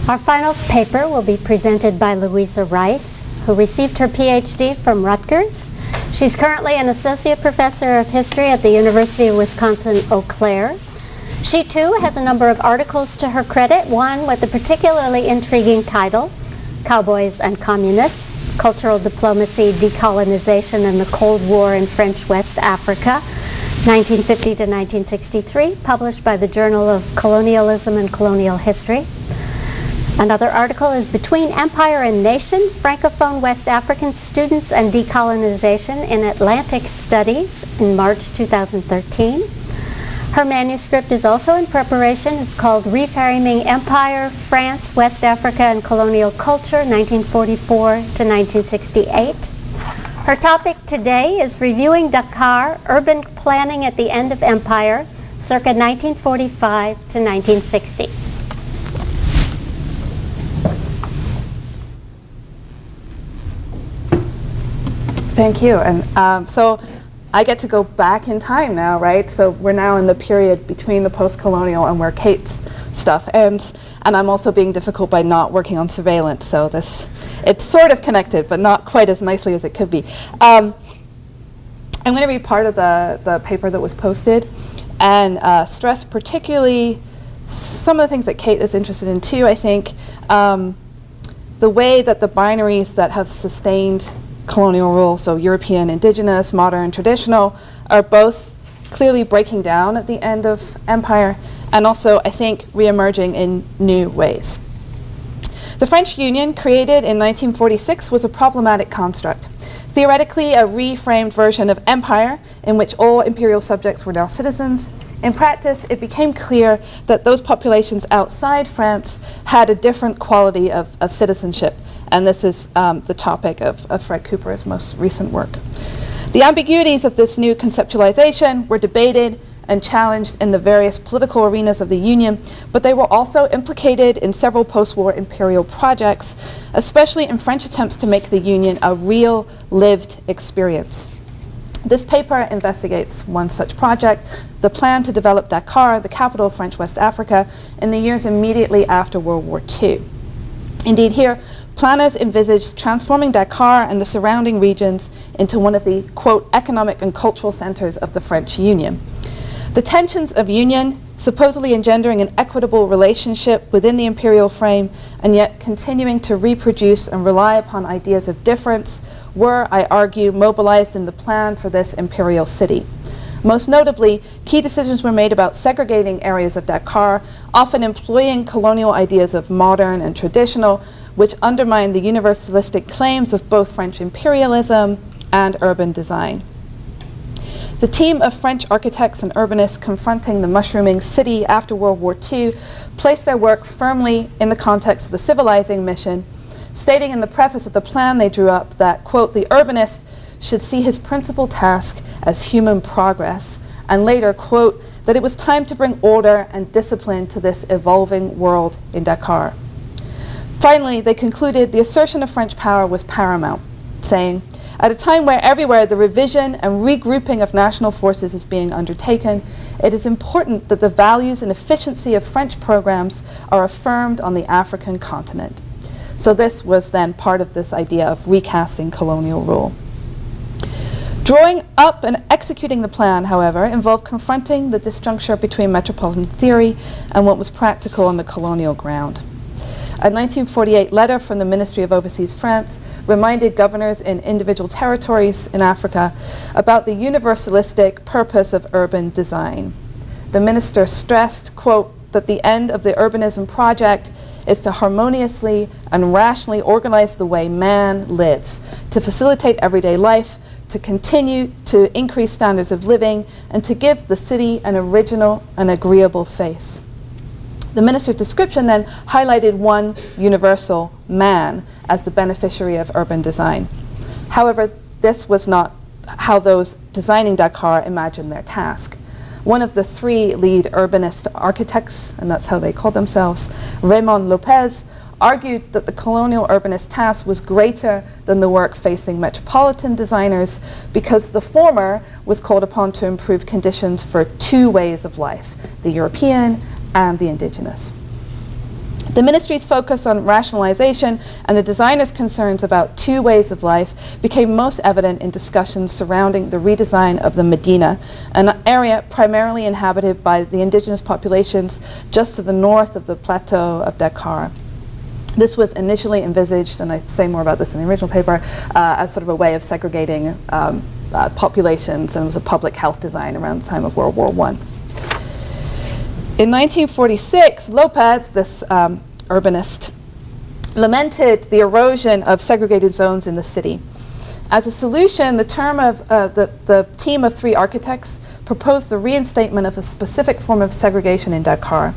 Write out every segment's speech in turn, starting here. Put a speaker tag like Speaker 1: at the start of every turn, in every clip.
Speaker 1: Our final paper will be presented by Louisa Rice, who received her PhD from Rutgers. She's currently an associate professor of history at the University of Wisconsin-Eau Claire. She too has a number of articles to her credit, one with a particularly intriguing title, Cowboys and Communists, Cultural Diplomacy, Decolonization, and the Cold War in French West Africa, 1950 to 1963, published by the Journal of Colonialism and Colonial History. Another article is Between Empire and Nation, Francophone West African Students and Decolonization in Atlantic Studies, in March 2013. Her manuscript is also in preparation. It's called Reframing Empire, France, West Africa, and Colonial Culture, 1944 to 1968. Her topic today is Reviewing Dakar, Urban Planning at the End of Empire, circa 1945 to 1960.
Speaker 2: Thank you. And so I get to go back in time now, right? So we're now in the period between the post-colonial and where Kate's stuff ends. And I'm also being difficult by not working on surveillance. So it's sort of connected, but not quite as nicely as it could be. I'm going to read part of the paper that was posted and stress particularly some of the things that Kate is interested in too, I think. The way that the binaries that have sustained colonial rule, so European, indigenous, modern, traditional, are both clearly breaking down at the end of empire, and also, I think, re-emerging in new ways. The French Union, created in 1946, was a problematic construct. Theoretically, a reframed version of empire in which all imperial subjects were now citizens. In practice, it became clear that those populations outside France had a different quality of citizenship. And this is the topic of Fred Cooper's most recent work. The ambiguities of this new conceptualization were debated and challenged in the various political arenas of the Union, but they were also implicated in several post-war imperial projects, especially in French attempts to make the Union a real, lived experience. This paper investigates one such project, the plan to develop Dakar, the capital of French West Africa, in the years immediately after World War II. Indeed, here, planners envisaged transforming Dakar and the surrounding regions into one of the, quote, economic and cultural centers of the French Union. The tensions of union, supposedly engendering an equitable relationship within the imperial frame, and yet continuing to reproduce and rely upon ideas of difference, were, I argue, mobilized in the plan for this imperial city. Most notably, key decisions were made about segregating areas of Dakar, often employing colonial ideas of modern and traditional, which undermined the universalistic claims of both French imperialism and urban design. The team of French architects and urbanists confronting the mushrooming city after World War II placed their work firmly in the context of the civilizing mission, stating in the preface of the plan they drew up that, quote, the urbanist should see his principal task as human progress, and later, quote, that it was time to bring order and discipline to this evolving world in Dakar. Finally, they concluded the assertion of French power was paramount, saying, at a time where everywhere the revision and regrouping of national forces is being undertaken, it is important that the values and efficiency of French programs are affirmed on the African continent. So this was then part of this idea of recasting colonial rule. Drawing up and executing the plan, however, involved confronting the disjuncture between metropolitan theory and what was practical on the colonial ground. A 1948 letter from the Ministry of Overseas France reminded governors in individual territories in Africa about the universalistic purpose of urban design. The minister stressed, quote, that the end of the urbanism project is to harmoniously and rationally organize the way man lives, to facilitate everyday life, to continue to increase standards of living, and to give the city an original and agreeable face. The minister's description then highlighted one universal, man, as the beneficiary of urban design. However, this was not how those designing Dakar imagined their task. One of the three lead urbanist architects, and that's how they called themselves, Raymond Lopez, argued that the colonial urbanist task was greater than the work facing metropolitan designers because the former was called upon to improve conditions for two ways of life, the European and the indigenous. The ministry's focus on rationalization and the designer's concerns about two ways of life became most evident in discussions surrounding the redesign of the Medina, an area primarily inhabited by the indigenous populations just to the north of the plateau of Dakar. This was initially envisaged, and I say more about this in the original paper, as sort of a way of segregating populations, and it was a public health design around the time of World War I. In 1946, Lopez, this urbanist, lamented the erosion of segregated zones in the city. As a solution, the team of 3 architects proposed the reinstatement of a specific form of segregation in Dakar.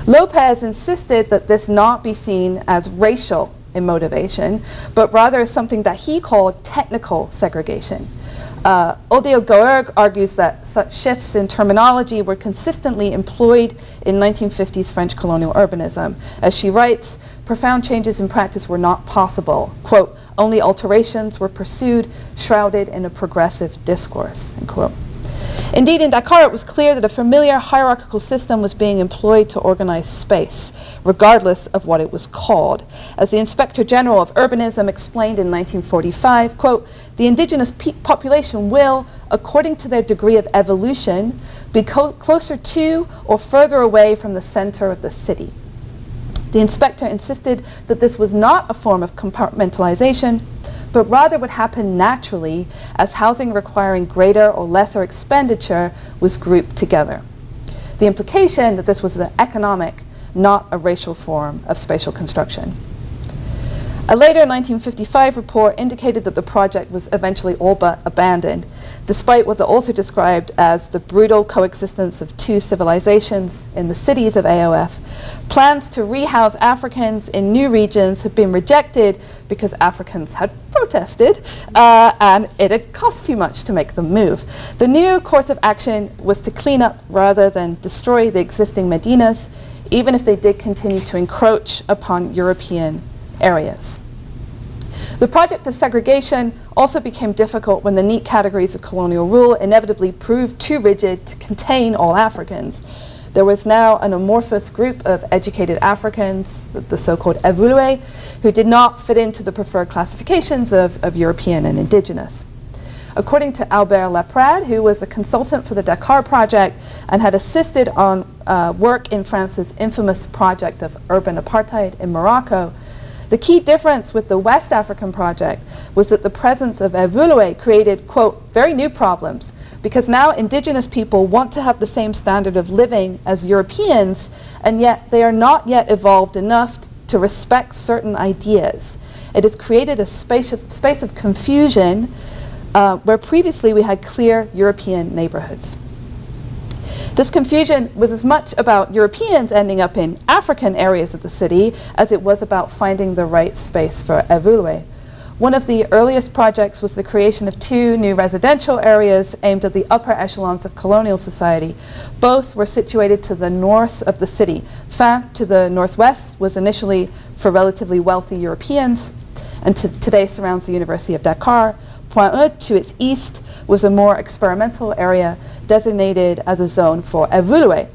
Speaker 2: Lopez insisted that this not be seen as racial in motivation, but rather as something that he called technical segregation. Odile Goerg argues that such shifts in terminology were consistently employed in 1950s French colonial urbanism. As she writes, profound changes in practice were not possible. Quote, only alterations were pursued, shrouded in a progressive discourse, end quote. Indeed, in Dakar, it was clear that a familiar hierarchical system was being employed to organize space, regardless of what it was called. As the Inspector General of Urbanism explained in 1945, quote, the indigenous population will, according to their degree of evolution, be closer to or further away from the center of the city. The inspector insisted that this was not a form of compartmentalization, but rather would happen naturally as housing requiring greater or lesser expenditure was grouped together. The implication that this was an economic, not a racial form of spatial construction. A later 1955 report indicated that the project was eventually all but abandoned, despite what the author described as the brutal coexistence of 2 civilizations in the cities of AOF. Plans to rehouse Africans in new regions had been rejected because Africans had protested, and it had cost too much to make them move. The new course of action was to clean up rather than destroy the existing Medinas, even if they did continue to encroach upon European areas. The project of segregation also became difficult when the neat categories of colonial rule inevitably proved too rigid to contain all Africans. There was now an amorphous group of educated Africans, the so-called évolués, who did not fit into the preferred classifications of European and indigenous. According to Albert Laprade, who was a consultant for the Dakar project and had assisted on work in France's infamous project of urban apartheid in Morocco, the key difference with the West African project was that the presence of évolués created, quote, very new problems, because now indigenous people want to have the same standard of living as Europeans, and yet they are not yet evolved enough to respect certain ideas. It has created a space of confusion where previously we had clear European neighborhoods. This confusion was as much about Europeans ending up in African areas of the city as it was about finding the right space for évolués. One of the earliest projects was the creation of 2 new residential areas aimed at the upper echelons of colonial society. Both were situated to the north of the city. Fin, to the northwest, was initially for relatively wealthy Europeans, and today surrounds the University of Dakar. Point E, to its east, was a more experimental area designated as a zone for évolués.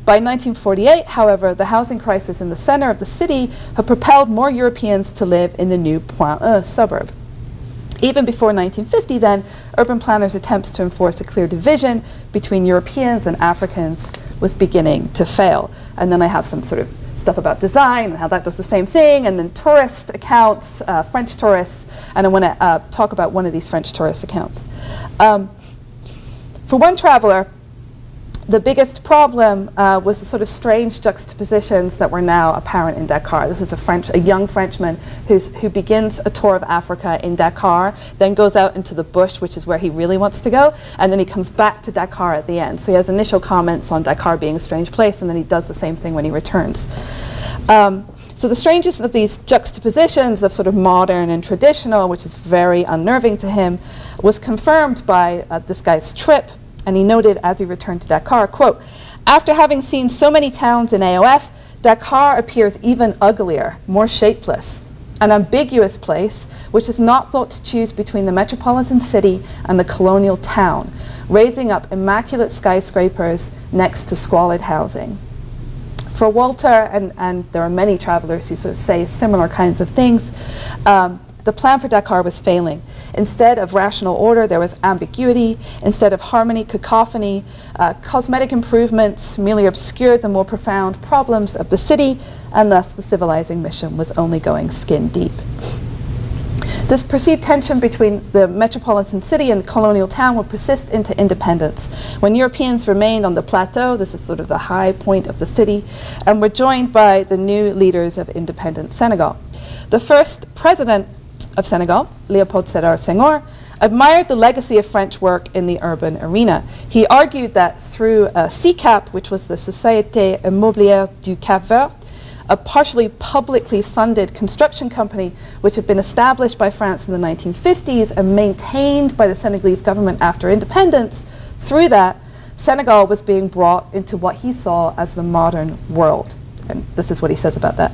Speaker 2: By 1948, however, the housing crisis in the center of the city had propelled more Europeans to live in the new Point E suburb. Even before 1950, then, urban planners' attempts to enforce a clear division between Europeans and Africans was beginning to fail. And then I have some sort of stuff about design and how that does the same thing, and then tourist accounts, French tourists, and I want to talk about one of these French tourist accounts. For one traveler, the biggest problem was the sort of strange juxtapositions that were now apparent in Dakar. This is a young Frenchman who begins a tour of Africa in Dakar, then goes out into the bush, which is where he really wants to go, and then he comes back to Dakar at the end. So he has initial comments on Dakar being a strange place, and then he does the same thing when he returns. So the strangest of these juxtapositions of sort of modern and traditional, which is very unnerving to him, was confirmed by this guy's trip. And he noted as he returned to Dakar, quote, after having seen so many towns in AOF, Dakar appears even uglier, more shapeless, an ambiguous place which is not thought to choose between the metropolitan city and the colonial town, raising up immaculate skyscrapers next to squalid housing. For Walter, and there are many travelers who sort of say similar kinds of things, the plan for Dakar was failing. Instead of rational order, there was ambiguity. Instead of harmony, cacophony. Cosmetic improvements merely obscured the more profound problems of the city, and thus the civilizing mission was only going skin deep. This perceived tension between the metropolitan city and colonial town would persist into independence. When Europeans remained on the plateau, this is sort of the high point of the city, and were joined by the new leaders of independent Senegal. The first president of Senegal, Léopold Sédar Senghor, admired the legacy of French work in the urban arena. He argued that through CCAP, which was the Société Immobilière du Cap-Vert, a partially publicly funded construction company which had been established by France in the 1950s and maintained by the Senegalese government after independence, through that, Senegal was being brought into what he saw as the modern world. And this is what he says about that.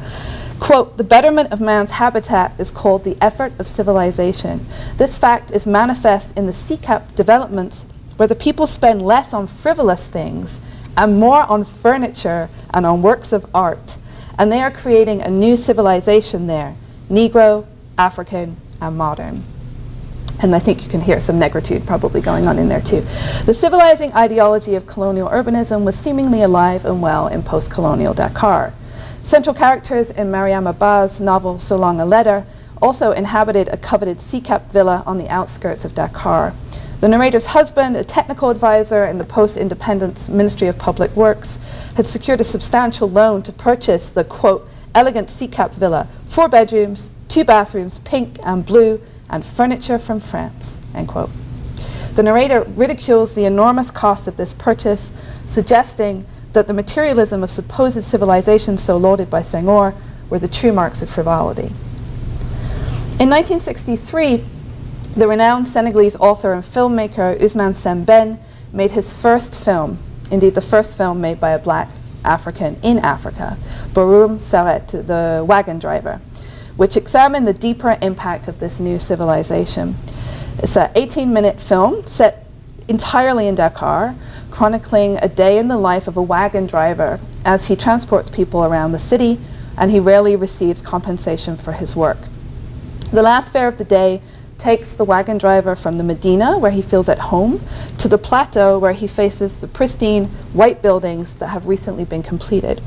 Speaker 2: Quote, "The betterment of man's habitat is called the effort of civilization. This fact is manifest in the CCAP developments where the people spend less on frivolous things and more on furniture and on works of art. And they are creating a new civilization there, Negro, African, and modern." And I think you can hear some negritude probably going on in there too. The civilizing ideology of colonial urbanism was seemingly alive and well in post-colonial Dakar. Central characters in Mariam Abbas' novel So Long a Letter also inhabited a coveted CCAP villa on the outskirts of Dakar. The narrator's husband, a technical advisor in the post-independence Ministry of Public Works, had secured a substantial loan to purchase the, quote, "elegant CCAP villa, 4 bedrooms, 2 bathrooms, pink and blue, and furniture from France," end quote. The narrator ridicules the enormous cost of this purchase, suggesting that the materialism of supposed civilization so lauded by Senghor were the true marks of frivolity. In 1963, the renowned Senegalese author and filmmaker Ousmane Sembène made his first film, indeed the first film made by a black African in Africa, Borom Saret, the wagon driver, which examined the deeper impact of this new civilization. It's an 18-minute film set entirely in Dakar, chronicling a day in the life of a wagon driver as he transports people around the city, and he rarely receives compensation for his work. The last fare of the day takes the wagon driver from the Medina, where he feels at home, to the plateau, where he faces the pristine white buildings that have recently been completed.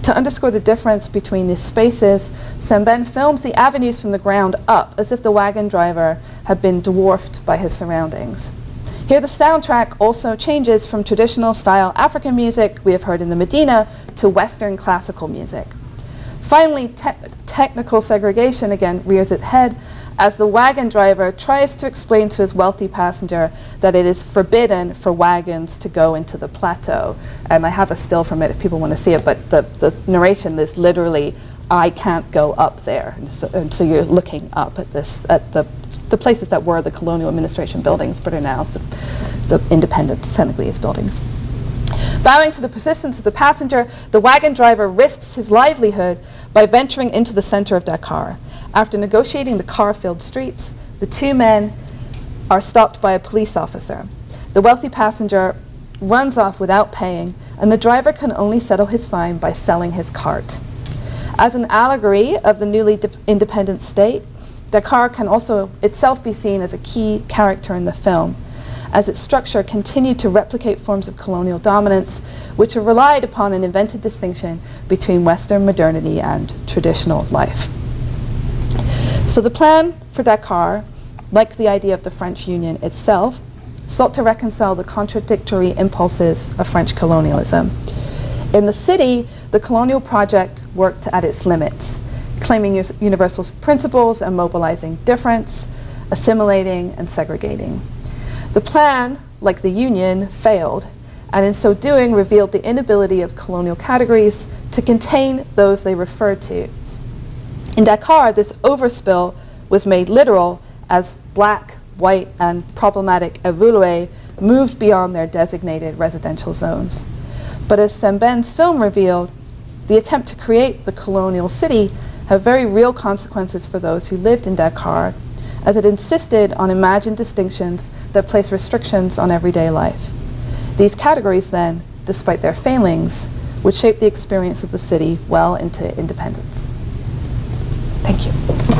Speaker 2: To underscore the difference between these spaces, Sembène films the avenues from the ground up, as if the wagon driver had been dwarfed by his surroundings. Here the soundtrack also changes from traditional style African music we have heard in the Medina to Western classical music. Finally, technical segregation again rears its head as the wagon driver tries to explain to his wealthy passenger that it is forbidden for wagons to go into the plateau. And I have a still from it if people want to see it, but the narration is literally, "I can't go up there." And so you're looking up at the places that were the colonial administration buildings, but are now the independent Senegalese buildings. Bowing to the persistence of the passenger, the wagon driver risks his livelihood by venturing into the center of Dakar. After negotiating the car-filled streets, the 2 men are stopped by a police officer. The wealthy passenger runs off without paying, and the driver can only settle his fine by selling his cart. As an allegory of the newly independent state, Dakar can also itself be seen as a key character in the film, as its structure continued to replicate forms of colonial dominance which relied upon an invented distinction between Western modernity and traditional life. So the plan for Dakar, like the idea of the French Union itself, sought to reconcile the contradictory impulses of French colonialism. In the city, the colonial project worked at its limits, claiming universal principles and mobilizing difference, assimilating and segregating. The plan, like the Union, failed, and in so doing revealed the inability of colonial categories to contain those they referred to. In Dakar, this overspill was made literal as black, white, and problematic Evoulue moved beyond their designated residential zones. But as Sembène's film revealed, the attempt to create the colonial city had very real consequences for those who lived in Dakar, as it insisted on imagined distinctions that placed restrictions on everyday life. These categories then, despite their failings, would shape the experience of the city well into independence. Thank you.